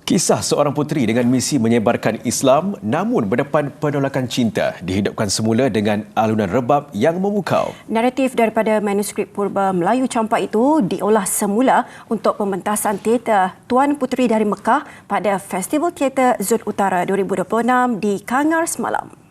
Kisah seorang puteri dengan misi menyebarkan Islam namun berdepan penolakan cinta dihidupkan semula dengan alunan rebab yang memukau. Naratif daripada manuskrip purba Melayu campak itu diolah semula untuk pementasan teater Tuan Puteri dari Mekah pada Festival Teater Zon Utara 2026 di Kangar semalam.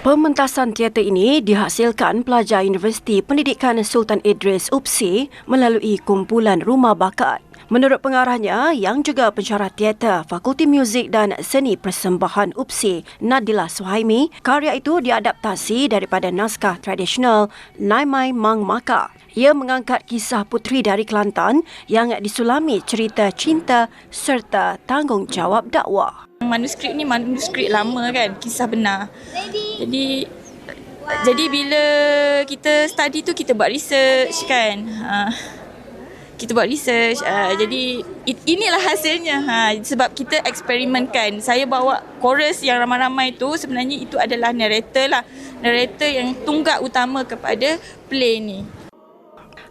Pementasan teater ini dihasilkan pelajar Universiti Pendidikan Sultan Idris UPSI melalui kumpulan rumah bakat. Menurut pengarahnya yang juga pensyarah teater Fakulti Muzik dan Seni Persembahan UPSI, Nadila Suhaimi, karya itu diadaptasi daripada naskah tradisional Naimai Mang Maka. Ia mengangkat kisah puteri dari Kelantan yang disulami cerita cinta serta tanggungjawab dakwah. Manuskrip ni manuskrip lama kan, kisah benar. Jadi bila kita study tu kita buat research kan. Kita buat research. Jadi inilah hasilnya. Sebab kita eksperimenkan. Saya bawa chorus yang ramai-ramai tu sebenarnya itu adalah narrator lah. Narrator yang tunggak utama kepada play ni.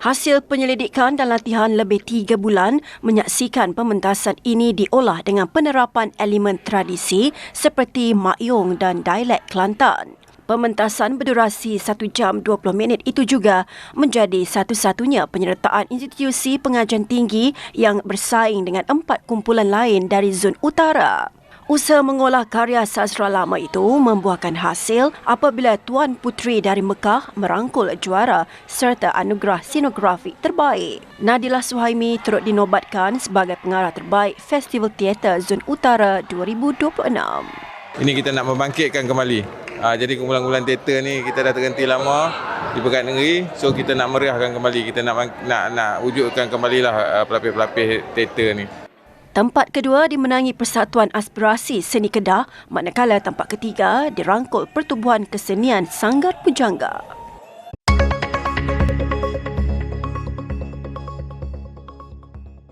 Hasil penyelidikan dan latihan lebih 3 bulan menyaksikan pementasan ini diolah dengan penerapan elemen tradisi seperti makyong dan dialek Kelantan. Pementasan berdurasi 1 jam 20 minit itu juga menjadi satu-satunya penyertaan institusi pengajian tinggi yang bersaing dengan 4 kumpulan lain dari Zon Utara. Usaha mengolah karya sastra lama itu membuahkan hasil apabila Tuan Puteri dari Mekah merangkul juara serta anugerah sinografi terbaik. Nadila Suhaimi turut dinobatkan sebagai pengarah terbaik Festival Teater Zon Utara 2026. Ini kita nak membangkitkan kembali. Jadi kumpulan-kumpulan teater ni kita dah terhenti lama di Pekan Negeri. So kita nak meriahkan kembali, kita nak wujudkan kembalilah pelapis-pelapis teater ni. Tempat kedua dimenangi Persatuan Aspirasi Seni Kedah, manakala tempat ketiga dirangkul Pertubuhan Kesenian Sanggar Pujangga.